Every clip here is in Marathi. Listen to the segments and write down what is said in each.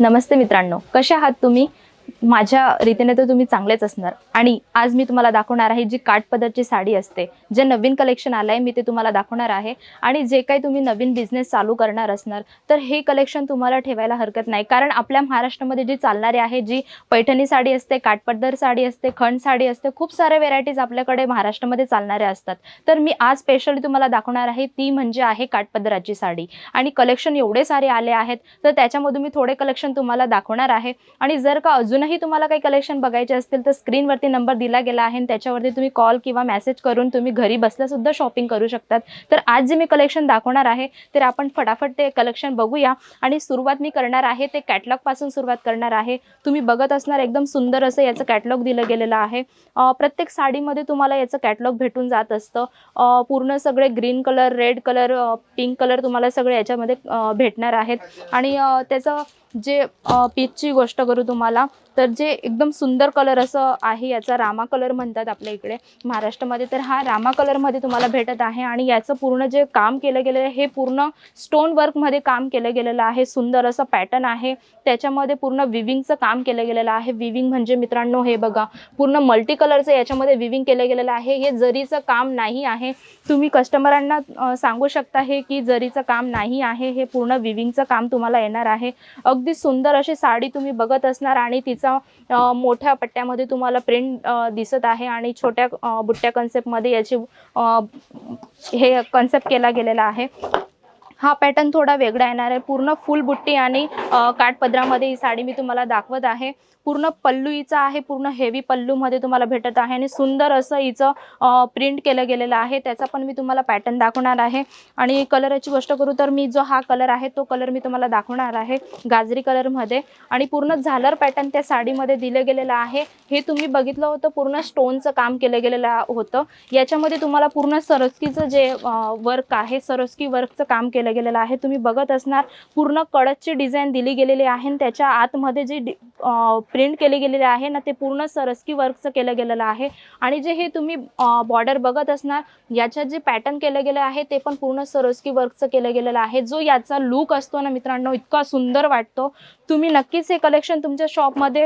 नमस्ते मित्रांनो, कसे आहात तुम्ही? माझ्या रीतीने तर तुम्ही चांगलेच असणार। आणि आज मी तुम्हाला दाखवणार आहे जी काठपदरची साडी असते, जे नवीन कलेक्शन आलंय मी ते तुम्हाला दाखवणार आहे। आणि जे काही तुम्ही नवीन बिझनेस चालू करणार असणार तर हे कलेक्शन तुम्हाला ठेवायला हरकत नाही, कारण आपल्या महाराष्ट्रामध्ये जी चालणारी आहे, जी पैठणी साडी असते, काठपदर साडी असते, खंड साडी असते, खूप सारे व्हेरायटीज आपल्याकडे महाराष्ट्रामध्ये चालणारे असतात। तर मी आज स्पेशली तुम्हाला दाखवणार आहे ती म्हणजे आहे काठपदराची साडी। आणि कलेक्शन एवढे सारे आले आहेत तर त्याच्यामधून मी थोडे कलेक्शन तुम्हाला दाखवणार आहे। आणि जर का अजूनही तुम्हाला काही कलेक्शन बघायचे असतील तर स्क्रीनवरती नंबर दिला गेला आहे आणि त्याच्यावरती तुम्ही कॉल किंवा मेसेज करून तुम्ही घरी बसल्या सुद्धा शॉपिंग करू शकतात। तर आज जे मी कलेक्शन दाखवणार आहे तर आपण फटाफट ते कलेक्शन बघूया। आणि सुरुवात मी करणार आहे ते कॅटलॉग पासून सुरुवात करणार आहे। तुम्ही बघत असणार एकदम सुंदर असं याचं कॅटलॉग दिलं गेलेलं आहे। प्रत्येक साडीमध्ये तुम्हाला याचं कॅटलॉग भेटून जात असतं। पूर्ण सगळे green colour, red colour, pink colour तुम्हाला सगळे याच्यामध्ये भेटणार आहेत। आणि त्याचं जे पीचची गोष्ट करू तुम्हाला तर जे एकदम सुंदर कलर असं आहे, याचा रामा कलर म्हणतात आपल्या इकडे महाराष्ट्रामध्ये, तर हा रामा कलरमध्ये तुम्हाला भेटत आहे। आणि याचं पूर्ण जे काम केलं गेलेलं आहे हे पूर्ण स्टोन वर्कमध्ये काम केलं गेलेलं आहे। सुंदर असं पॅटर्न आहे, त्याच्यामध्ये पूर्ण विविंगचं काम केलं गेलेलं आहे। विविंग म्हणजे मित्रांनो हे बघा, पूर्ण मल्टी कलरचं याच्यामध्ये विविंग केलं गेलेलं आहे। हे जरीचं काम नाही आहे, तुम्ही कस्टमरांना सांगू शकता हे की जरीचं काम नाही आहे, हे पूर्ण विविंगचं काम तुम्हाला येणार आहे। अगदी सुंदर अशी साडी तुम्ही बघत असणार आणि तिचा मोठ्या पट्ट्यामध्ये तुम्हाला प्रिंट दिसत आहे आणि छोट्या बुट्ट्या कन्सेप्टमध्ये याची हे कन्सेप्ट केला गेलेला आहे। हा पॅटर्न थोडा वेगळा येणार आहे। पूर्ण फुल बुट्टी आणि काठपदरामध्ये ही साडी मी तुम्हाला दाखवत आहे। पूर्ण पल्लू हिचा आहे, पूर्ण हेवी पल्लू मध्ये तुम्हाला भेटत आहे आणि सुंदर असं हिचं प्रिंट केलं गेलेलं आहे, त्याचा पण मी तुम्हाला पॅटर्न दाखवणार आहे। आणि कलरची गोष्ट करू तर मी जो हा कलर आहे तो कलर मी तुम्हाला दाखवणार आहे गाजरी कलर मध्ये। आणि पूर्ण झालर पॅटर्न त्या साडीमध्ये दिलं गेलेलं आहे। हे तुम्ही बघितलं होतं, पूर्ण स्टोनचं काम केलं गेलेलं होतं। याच्यामध्ये तुम्हाला पूर्ण सरस्कीचं जे वर्क आहे, सरस्की वर्कचं काम केलं गेलेलं आहे। तुम्ही बघत असणार पूर्ण कडकची डिझाईन दिली गेलेली आहे आणि त्याच्या आतमध्ये जे प्रिंट केले गेलेले आहे ना ते पूर्ण सरस्की वर्कचं केलं गेलेलं आहे। आणि जे हे तुम्ही बॉर्डर बघत असणार, याच्यात जे पॅटर्न केलं गेलं आहे ते पण पूर्ण सरस्की वर्कचं केलं गेलेलं आहे। जो याचा लुक असतो ना मित्रांनो, इतका सुंदर वाटतो। तुम्ही नक्कीच हे कलेक्शन तुमच्या शॉपमध्ये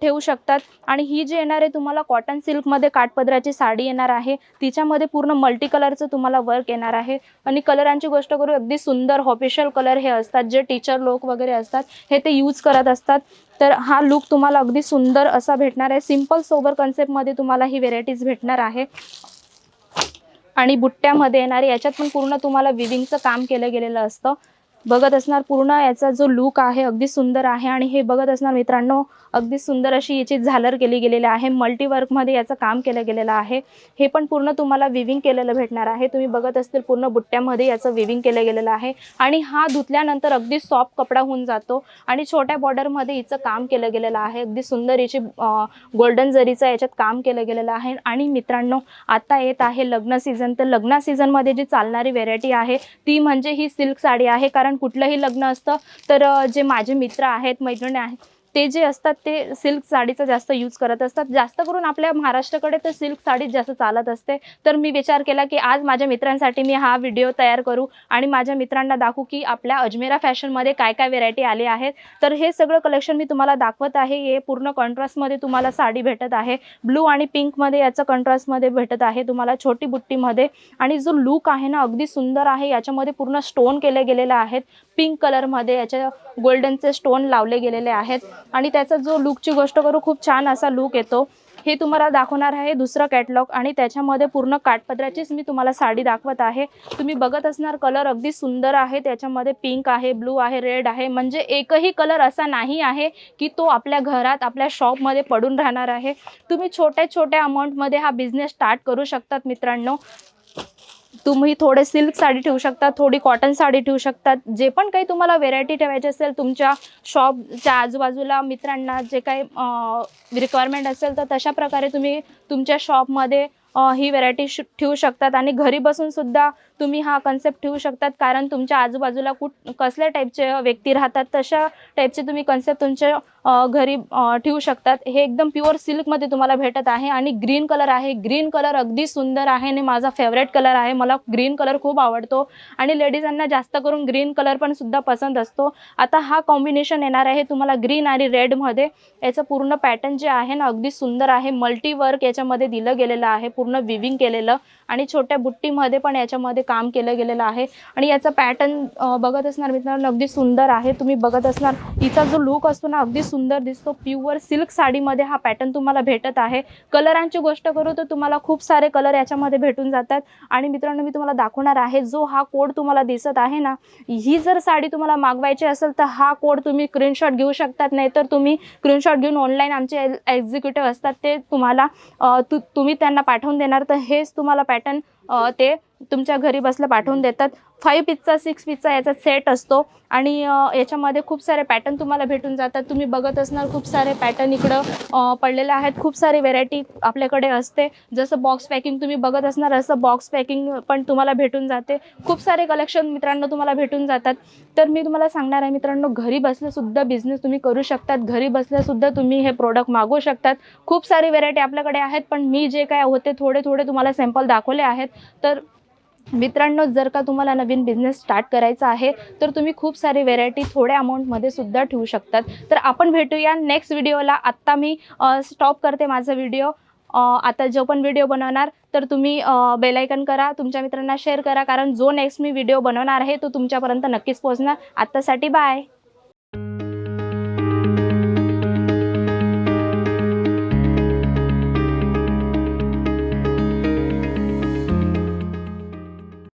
ठेवू शकतात। आणि ही जी येणार आहे तुम्हाला कॉटन सिल्कमध्ये काठपदराची साडी येणार आहे, तिच्यामध्ये पूर्ण मल्टी कलरचं तुम्हाला वर्क येणार आहे। आणि कलरांची गोष्ट करू, अगदी सुंदर ऑफिशियल कलर हे असतात, जे टीचर लोक वगैरे असतात हे ते यूज करत असतात। तर हा लुक तुम्हाला अगदी सुंदर असा भेटणार आहे। सिंपल सोबर कन्सेप्टमध्ये तुम्हाला ही व्हेरायटीज भेटणार आहे। आणि बुट्ट्यामध्ये येणार, याच्यात पण पूर्ण तुम्हाला विविंगचं काम केलं गेलेलं असतं। बघत असणार पूर्ण याचा जो लुक आहे अगदी सुंदर आहे। आणि हे बघत असणार मित्रांनो, अगदी सुंदर अशी याची झालर केली गेलेली आहे, मल्टी वर्कमध्ये याचं काम केलं गेलेलं आहे। हे पण पूर्ण तुम्हाला विविंग केलेलं भेटणार आहे। तुम्ही बघत असतील पूर्ण बुट्ट्यामध्ये याचं विविंग केलं गेलेलं आहे। आणि हा धुतल्यानंतर अगदी सॉफ्ट कपडा होऊन जातो। आणि छोट्या बॉर्डरमध्ये हिचं काम केलं गेलेलं आहे, अगदी सुंदर याची गोल्डन जरीचं याच्यात काम केलं गेलेलं आहे। आणि मित्रांनो आता येत आहे लग्न सीझन, तर लग्न सीझनमध्ये जी चालणारी व्हेरायटी आहे ती म्हणजे ही सिल्क साडी आहे। कारण कुठलंही लग्न असतं तर जे माझे मित्र आहेत, मैत्रिणी आहेत, ते जे असतात ते सिल्क साडीचा जास्त यूज करत असतात। जास्त करून आपल्या महाराष्ट्राकडे तर सिल्क साडीच जास्त चालत असते। तर मी विचार केला की आज माझ्या मित्रांसाठी मी हा व्हिडिओ तयार करू आणि माझ्या मित्रांना दाखवू की आपल्या अजमेरा फॅशनमध्ये काय काय व्हेरायटी आली आहेत। तर हे सगळं कलेक्शन मी तुम्हाला दाखवत आहे। हे पूर्ण कॉन्ट्रास्टमध्ये तुम्हाला साडी भेटत आहे, ब्लू आणि पिंकमध्ये याचं कॉन्ट्रास्टमध्ये भेटत आहे तुम्हाला छोटी बुट्टीमध्ये। आणि जो लुक आहे ना अगदी सुंदर आहे, याच्यामध्ये पूर्ण स्टोन केले गेलेले आहेत, पिंक कलरमध्ये याच्या गोल्डनचे स्टोन लावले गेलेले आहेत। आणि त्याचा जो लुकची गोष्ट करू, खूप छान असा लुक येतो। हे तुम्हाला दाखवणार आहे दुसरं कॅटलॉग आणि त्याच्यामध्ये पूर्ण काठपदराचीच मी तुम्हाला साडी दाखवत आहे। तुम्ही बघत असणार कलर अगदी सुंदर आहे, त्याच्यामध्ये पिंक आहे, ब्लू आहे, रेड आहे, म्हणजे एकही कलर असा नाही आहे की तो आपल्या घरात आपल्या शॉपमध्ये पडून राहणार आहे। तुम्ही छोट्या छोट्या अमाऊंटमध्ये हा बिझनेस स्टार्ट करू शकतात मित्रांनो। तुम्ही थोडे सिल्क साडी ठेवू शकता, थोडी कॉटन साडी ठेवू शकतात, जे पण काही तुम्हाला व्हेरायटी ठेवायची असेल तुमच्या शॉपच्या आजूबाजूला मित्रांना जे काही रिक्वायरमेंट असेल तर तशा प्रकारे तुम्ही तुमच्या शॉपमध्ये ही व्हेरायटी ठेवू शकतात आणि घरी बसून सुद्धा तुम्ही हा कन्सेप्ट ठेवू शकतात, कारण तुमच्या आजूबाजूला कसल्या टाईपचे व्यक्ती राहतात तशा टाईपचे तुम्ही कन्सेप्ट तुमच्या घरी ठेवू शकतात. हे एकदम प्युअर सिल्कमध्ये तुम्हाला भेटत आहे आणि ग्रीन कलर आहे. ग्रीन कलर अगदी सुंदर आहे आणि माझा फेवरेट कलर आहे. मला ग्रीन कलर खूप आवडतो आणि लेडीजांना जास्त करून ग्रीन कलर पण सुद्धा पसंत असतो. आता हा कॉम्बिनेशन येणार आहे तुम्हाला ग्रीन आणि रेडमध्ये. याचं पूर्ण पॅटर्न जे आहे ना अगदी सुंदर आहे. मल्टी वर्क याच्यामध्ये दिलं गेलेलं आहे, पूर्ण विविंग केलेलं आणि छोट्या बुट्टीमध्ये पण याच्यामध्ये काम केलं गेलेलं आहे. आणि याचा पॅटर्न बघत असणार मित्रांनो अगदी सुंदर आहे. तुम्ही बघत असणार हिचा जो लुक असतो ना अगदी सुंदर दिसतो. प्युअर सिल्क साडीमध्ये हा पॅटर्न तुम्हाला भेटत आहे. कलरांची गोष्ट करू तर तुम्हाला खूप सारे कलर याच्यामध्ये भेटून जातात. आणि मित्रांनो मी तुम्हाला दाखवणार आहे जो हा कोड तुम्हाला दिसत आहे ना, ही जर साडी तुम्हाला मागवायची असेल तर हा कोड तुम्ही स्क्रीनशॉट घेऊ शकतात. नाहीतर तुम्ही स्क्रीनशॉट घेऊन ऑनलाईन आमचे एक्झिक्युटिव्ह असतात ते तुम्हाला तुम्ही त्यांना पाठवून देणार. तर हेच तुम्हाला पॅटर्न ते तुमच्या घरी बसल्या पाठवून देतात. 5 पीसचा 6 पीसचा याचा सेट असतो आणि याच्यामध्ये खूप सारे पॅटर्न तुम्हाला भेटून जातात. तुम्ही बघत असणार खूप सारे पॅटर्न इकडं पडलेले आहेत. खूप सारी व्हेरायटी आपल्याकडे असते. जसं बॉक्स पॅकिंग तुम्ही बघत असणार असं बॉक्स पॅकिंग पण तुम्हाला भेटून जाते. खूप सारे कलेक्शन मित्रांनो तुम्हाला भेटून जातात. तर मी तुम्हाला सांगणार आहे मित्रांनो घरी बसल्यासुद्धा बिझनेस तुम्ही करू शकतात. घरी बसल्यासुद्धा तुम्ही हे प्रोडक्ट मागवू शकतात. खूप सारी व्हेरायटी आपल्याकडे आहेत, पण मी जे काय होते थोडे तुम्हाला सॅम्पल दाखवले आहेत. तर मित्रांनो जर का तुम्हाला नवीन बिझनेस स्टार्ट करायचा आहे तर तुम्ही खूप सारी व्हेरायटी थोड्या अमाऊंटमध्ये सुद्धा ठेवू शकतात. तर आपण भेटूया नेक्स्ट व्हिडिओला. आत्ता मी स्टॉप करते माझा व्हिडिओ. आता जो पण व्हिडिओ बनवणार तर तुम्ही बेल आयकन करा, तुमच्या मित्रांना शेअर करा, कारण जो नेक्स्ट मी व्हिडिओ बनवणार आहे तो तुमच्यापर्यंत नक्कीच पोहोचणार. आत्तासाठी बाय.